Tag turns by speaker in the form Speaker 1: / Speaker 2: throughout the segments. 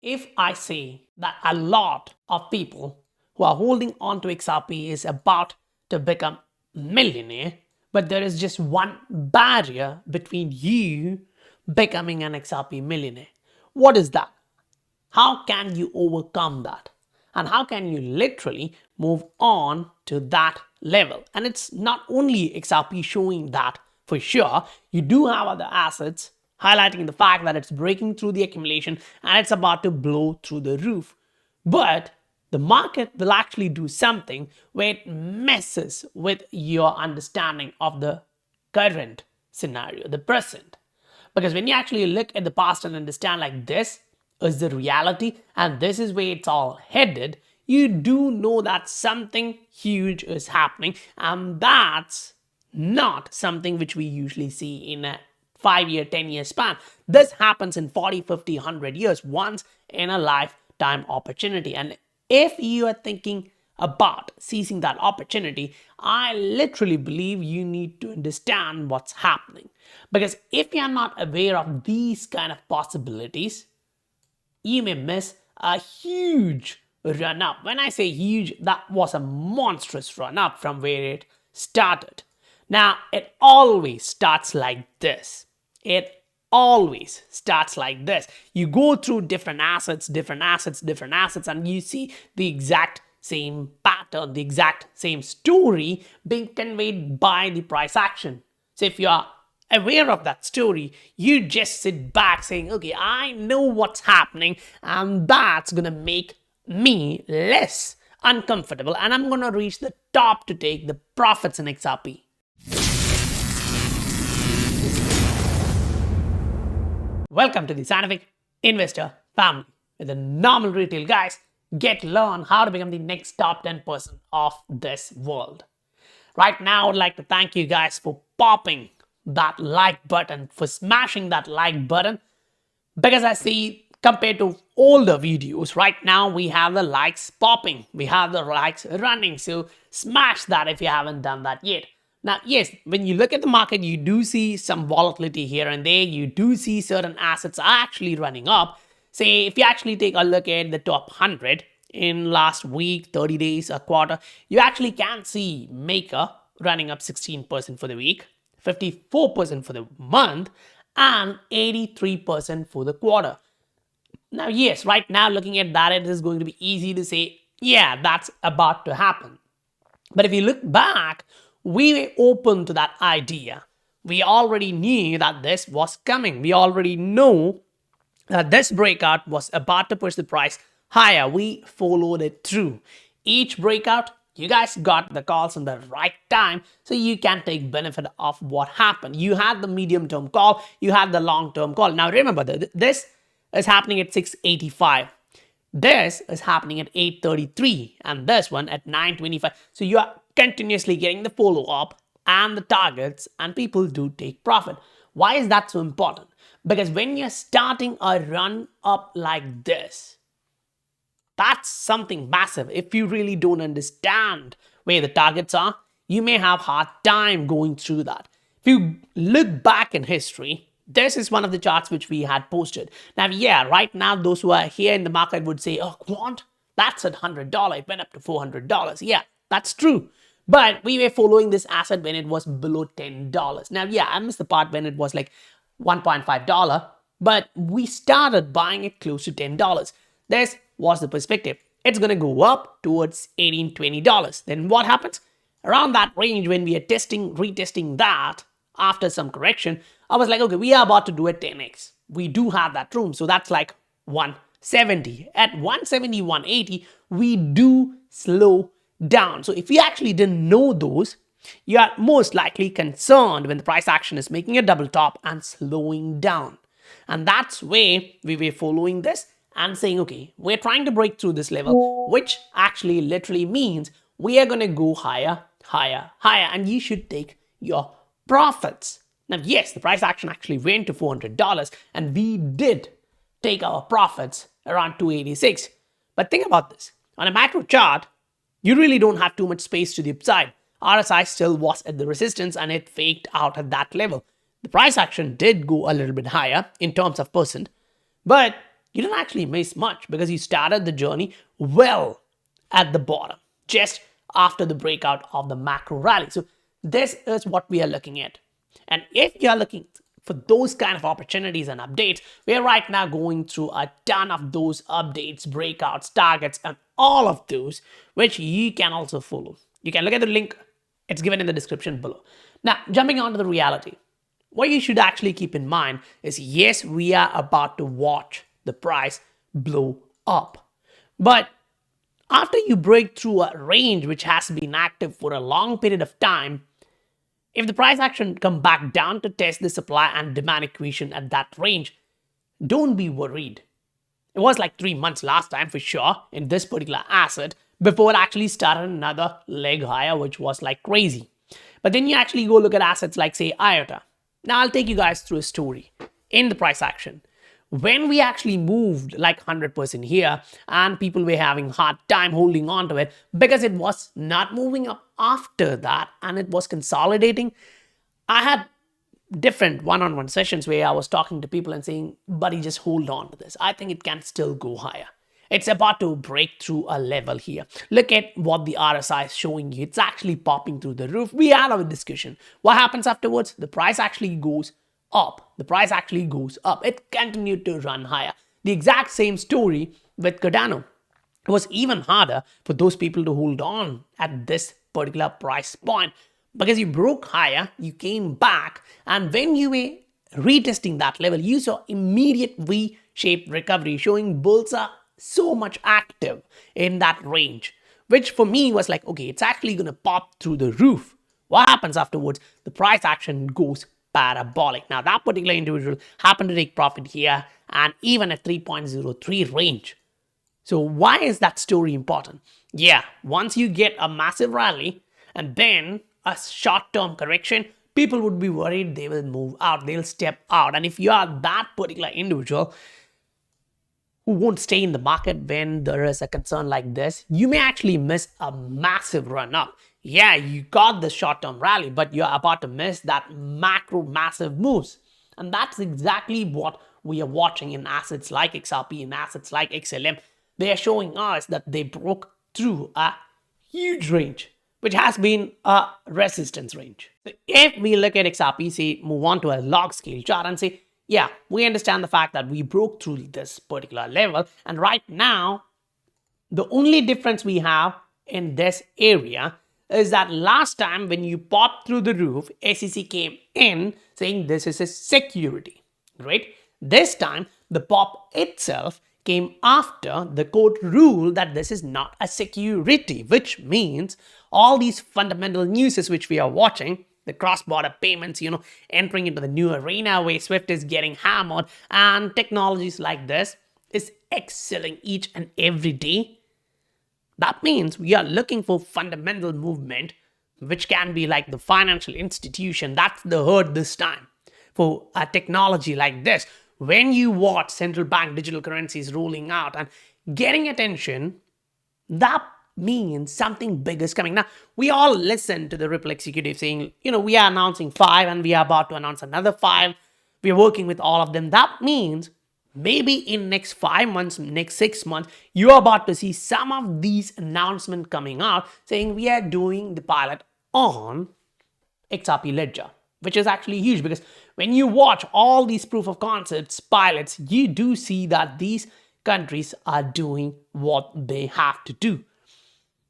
Speaker 1: If I say that a lot of people who are holding on to XRP is about to become millionaire, but there is just one barrier between you becoming an XRP millionaire. What is that? How can you overcome that? And how can you literally move on to that level? And it's not only XRP showing that for sure. You do have other assets highlighting the fact that it's breaking through the accumulation and it's about to blow through the roof. But the market will actually do something where it messes with your understanding of the current scenario, the present. Because when you actually look at the past and understand like this is the reality and this is where it's all headed, you do know that something huge is happening, and that's not something which we usually see in a 5-year, 10-year span. This happens in 40, 50, 100 years, once in a lifetime opportunity. And if you are thinking about seizing that opportunity, I literally believe you need to understand what's happening. Because if you're not aware of these kind of possibilities, you may miss a huge run up. When I say huge, that was a monstrous run up from where it started. Now, it always starts like this. It always starts like this. You go through different assets, and you see the exact same pattern, the exact same story being conveyed by the price action. So if you are aware of that story, you just sit back saying, okay, I know what's happening, and that's gonna make me less uncomfortable, and I'm gonna reach the top to take the profits in XRP. Welcome to the Scientific Investor family, where the normal retail guys learn how to become the next top 10% of this world. Right now, I would like to thank you guys for popping that like button, for smashing that like button, because I see compared to older videos, right now we have the likes popping, we have the likes running, so smash that if you haven't done that yet. Now, yes, when you look at the market, you do see some volatility here and there. You do see certain assets are actually running up. Say, if you actually take a look at the top 100 in last week, 30 days, a quarter, you actually can see Maker running up 16% for the week, 54% for the month, and 83% for the quarter. Now, yes, right now looking at that, it is going to be easy to say, yeah, that's about to happen. But if you look back, we were open to that idea. We already knew that this was coming. We already know that this breakout was about to push the price higher. We followed it through. Each breakout, you guys got the calls in the right time, so you can take benefit of what happened. You had the medium-term call, you had the long-term call. Now remember, this is happening at 685. This is happening at 833, and this one at 925. So you are continuously getting the follow-up and the targets, and people do take profit. Why is that so important? Because when you're starting a run up like this, that's something massive. If you really don't understand where the targets are, you may have a hard time going through that. If you look back in history, this is one of the charts which we had posted. Now, yeah, right now, those who are here in the market would say, oh, Quant, that's at $100. It went up to $400. Yeah, that's true. But we were following this asset when it was below $10. Now, yeah, I missed the part when it was like $1.5, but we started buying it close to $10. This was the perspective. It's going to go up towards $18, $20. Then what happens? Around that range, when we are retesting that after some correction, I was like, okay, we are about to do a 10x. We do have that room. So that's like 170. At 170, 180, we do slow down. So if you actually didn't know those, you are most likely concerned when the price action is making a double top and slowing down. And that's where we were following this and saying, okay, we're trying to break through this level, which actually literally means we are going to go higher, higher, higher, and you should take your profits. Now, yes, the price action actually went to $400, and we did take our profits around 286. But think about this. On a macro chart, you really don't have too much space to the upside. RSI still was at the resistance, and it faked out at that level. The price action did go a little bit higher in terms of percent, but you didn't actually miss much because you started the journey well at the bottom, just after the breakout of the macro rally. So this is what we are looking at. And if you are looking for those kind of opportunities and updates, we are right now going through a ton of those updates, breakouts, targets, and all of those, which you can also follow. You can look at the link. It's given in the description below. Now, jumping on to the reality. What you should actually keep in mind is, yes, we are about to watch the price blow up. But after you break through a range which has been active for a long period of time, if the price action come back down to test the supply and demand equation at that range, don't be worried. It was like 3 months last time for sure in this particular asset before it actually started another leg higher, which was like crazy. But then you actually go look at assets like, say, IOTA. Now I'll take you guys through a story in the price action. When we actually moved like 100% here and people were having hard time holding on to it because it was not moving up after that and it was consolidating, I had different one-on-one sessions where I was talking to people and saying, buddy, just hold on to this. I think it can still go higher. It's about to break through a level here. Look at what the RSI is showing you. It's actually popping through the roof. We had our discussion. What happens afterwards? The price actually goes up. The price actually goes up. It continued to run higher. The exact same story with Cardano. It was even harder for those people to hold on at this particular price point because you broke higher, you came back, and when you were retesting that level, you saw immediate V-shaped recovery showing bulls are so much active in that range, which for me was like, okay, it's actually going to pop through the roof. What happens afterwards? The price action goes parabolic. Now, that particular individual happened to take profit here and even at 3.03 range. So why is that story important? Yeah, once you get a massive rally and then a short-term correction, people would be worried they will move out, they'll step out. And if you are that particular individual who won't stay in the market when there is a concern like this, you may actually miss a massive run up. Yeah, you got the short-term rally, but you're about to miss that macro massive moves. And that's exactly what we are watching in assets like XRP and assets like XLM. They are showing us that they broke through a huge range, which has been a resistance range. So if we look at XRP, say, move on to a log scale chart and say, yeah, we understand the fact that we broke through this particular level. And right now, the only difference we have in this area is that last time when you popped through the roof, SEC came in saying this is a security, right? This time, the pop itself came after the court ruled that this is not a security, which means all these fundamental newses which we are watching, the cross-border payments, entering into the new arena where Swift is getting hammered and technologies like this is excelling each and every day. That means we are looking for fundamental movement, which can be like the financial institution. That's the herd this time for a technology like this. When you watch central bank digital currencies rolling out and getting attention, that means something big is coming. Now, we all listen to the Ripple executive saying, we are announcing 5 and we are about to announce another 5. We are working with all of them. That means maybe in next 5 months, next 6 months, you are about to see some of these announcements coming out saying we are doing the pilot on XRP Ledger, which is actually huge because when you watch all these proof of concepts pilots, you do see that these countries are doing what they have to do.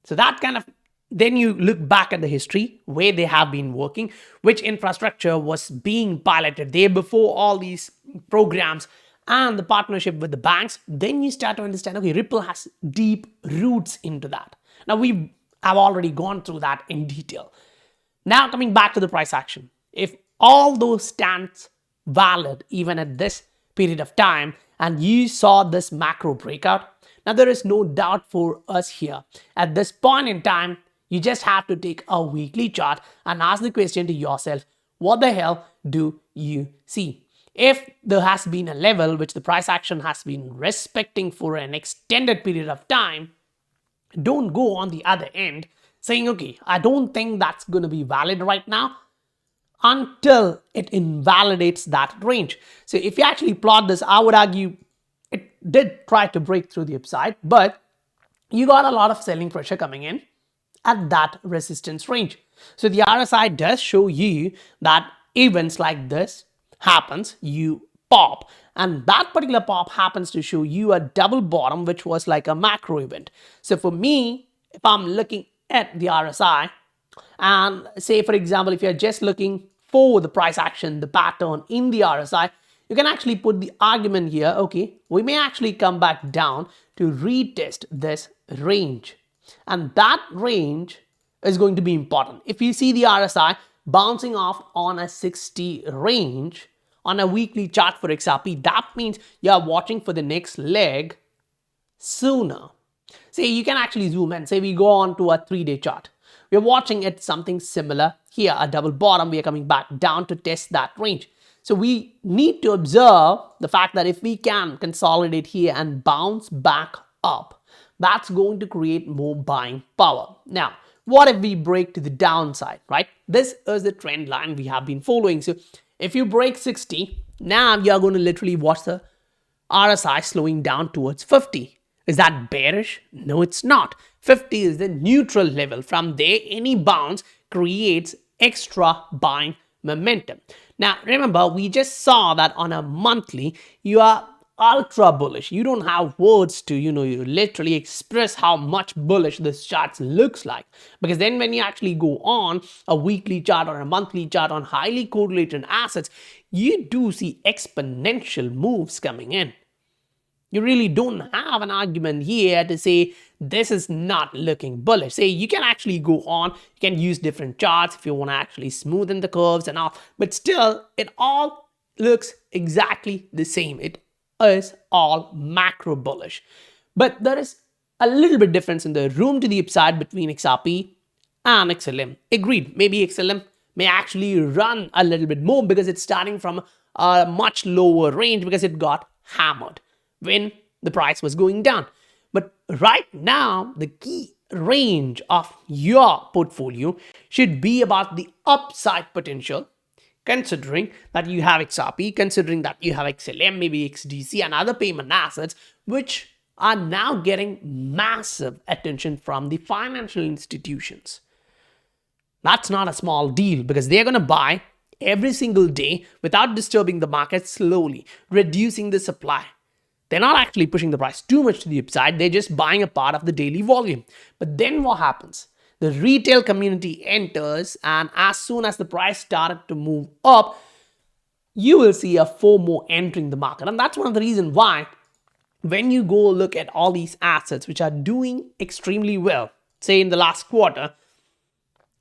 Speaker 1: So that kind of, then you look back at the history where they have been working, which infrastructure was being piloted there before all these programs and the partnership with the banks. Then you start to understand, okay, Ripple has deep roots into that. Now we have already gone through that in detail. Now coming back to the price action, if all those stands valid even at this period of time and you saw this macro breakout, now there is no doubt for us here. At this point in time, you just have to take a weekly chart and ask the question to yourself, what the hell do you see? If there has been a level which the price action has been respecting for an extended period of time, don't go on the other end saying, okay, I don't think that's going to be valid right now until it invalidates that range. So if you actually plot this, I would argue it did try to break through the upside, but you got a lot of selling pressure coming in at that resistance range. So the RSI does show you that events like this happens, you pop, and that particular pop happens to show you a double bottom, which was like a macro event. So for me, if I'm looking at the RSI, and say for example, if you're just looking for the price action, the pattern in the RSI, you can actually put the argument here, okay, we may actually come back down to retest this range. And that range is going to be important. If you see the RSI bouncing off on a 60 range on a weekly chart for XRP, that means you are watching for the next leg sooner. Say you can actually zoom in. Say we go on to a 3-day chart. We're watching it something similar here, a double bottom. We are coming back down to test that range. So we need to observe the fact that if we can consolidate here and bounce back up, that's going to create more buying power. Now, what if we break to the downside, right? This is the trend line we have been following. So if you break 60, now you're going to literally watch the RSI slowing down towards 50. Is that bearish? No, it's not. 50 is the neutral level. From there, any bounce creates extra buying momentum. Now, remember, we just saw that on a monthly, you are ultra bullish. You don't have words to, you literally express how much bullish this chart looks like. Because then when you actually go on a weekly chart or a monthly chart on highly correlated assets, you do see exponential moves coming in. You really don't have an argument here to say this is not looking bullish. Say you can actually go on, you can use different charts if you want to actually smoothen the curves and all, but still it all looks exactly the same. It is all macro bullish. But there is a little bit difference in the room to the upside between XRP and XLM. Agreed, maybe XLM may actually run a little bit more because it's starting from a much lower range because it got hammered when the price was going down. But right now, the key range of your portfolio should be about the upside potential, considering that you have XRP, considering that you have XLM, maybe XDC and other payment assets, which are now getting massive attention from the financial institutions. That's not a small deal because they're going to buy every single day without disturbing the market slowly, reducing the supply. They're not actually pushing the price too much to the upside. They're just buying a part of the daily volume. But then what happens? The retail community enters, and as soon as the price started to move up, you will see a FOMO entering the market. And that's one of the reasons why when you go look at all these assets which are doing extremely well, say in the last quarter,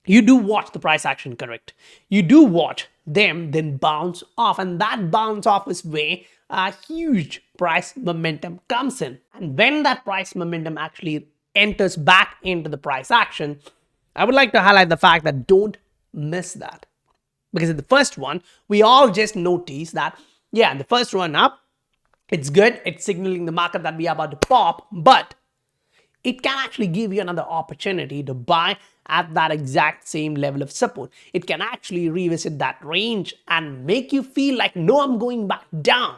Speaker 1: you do watch the price action correct. You do watch them then bounce off, and that bounce off is where a huge price momentum comes in. And when that price momentum actually enters back into the price action, I would like to highlight the fact that don't miss that. Because in the first one, we all just notice that, yeah, in the first run up, it's good. It's signaling the market that we are about to pop, but it can actually give you another opportunity to buy at that exact same level of support. It can actually revisit that range and make you feel like, no, I'm going back down.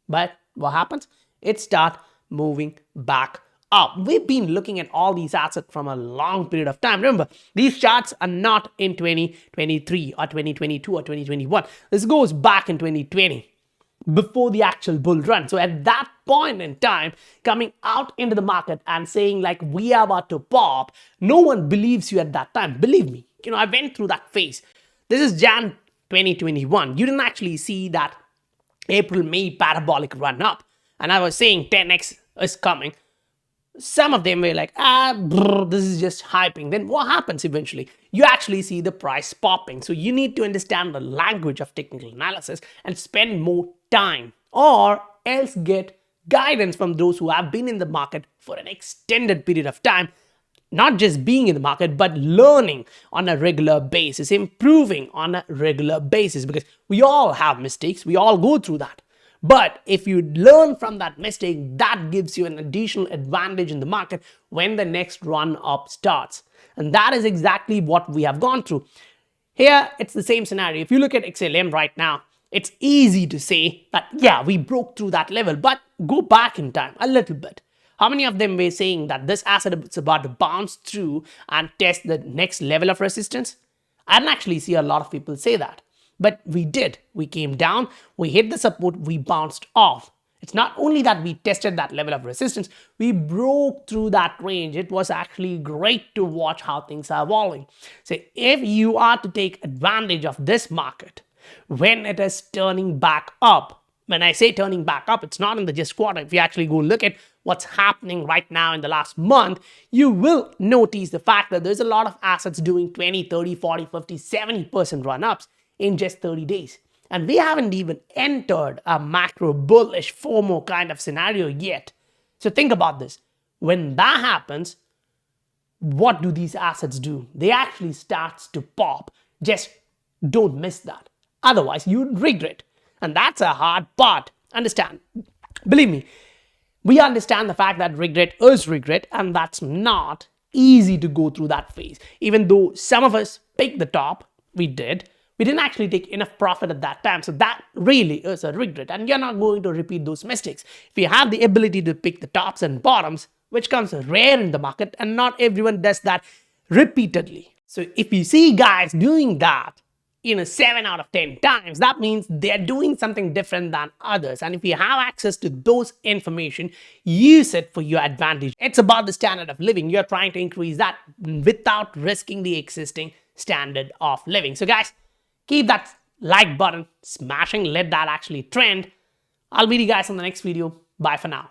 Speaker 1: But what happens? It starts moving back up. We've been looking at all these assets from a long period of time. Remember, these charts are not in 2023 or 2022 or 2021. This goes back in 2020, before the actual bull run. So at that point in time, coming out into the market and saying like, we are about to pop, no one believes you at that time. Believe me, I went through that phase. This is Jan 2021. You didn't actually see that April, May parabolic run up. And I was saying 10x is coming. Some of them were like, this is just hyping. Then what happens eventually? You actually see the price popping. So you need to understand the language of technical analysis and spend more time, or else get guidance from those who have been in the market for an extended period of time. Not just being in the market, but learning on a regular basis, improving on a regular basis, because we all have mistakes. We all go through that. But if you learn from that mistake, that gives you an additional advantage in the market when the next run up starts. And that is exactly what we have gone through. Here, it's the same scenario. If you look at XLM right now, It's easy to say that, yeah, we broke through that level, but go back in time a little bit. How many of them were saying that this asset is about to bounce through and test the next level of resistance? I didn't actually see a lot of people say that. But we did. We came down, we hit the support, we bounced off. It's not only that we tested that level of resistance, we broke through that range. It was actually great to watch how things are evolving. So if you are to take advantage of this market, when it is turning back up, when I say turning back up, it's not in the just quarter. If you actually go look at what's happening right now in the last month, you will notice the fact that there's a lot of assets doing 20, 30, 40, 50, 70% run-ups in just 30 days. And we haven't even entered a macro bullish FOMO kind of scenario yet. So think about this. When that happens, what do these assets do? They actually start to pop. Just don't miss that. Otherwise, you'd regret. And that's a hard part. Understand? Believe me, we understand the fact that regret is regret, and that's not easy to go through that phase. Even though some of us picked the top, we didn't actually take enough profit at that time. So that really is a regret, and you're not going to repeat those mistakes. If you have the ability to pick the tops and bottoms, which comes rare in the market, and not everyone does that repeatedly. So if you see guys doing that, 7 out of 10 times, that means they're doing something different than others. And if you have access to those information, use it for your advantage. It's about the standard of living. You're trying to increase that without risking the existing standard of living. So guys, keep that like button smashing. Let that actually trend. I'll meet you guys on the next video. Bye for now.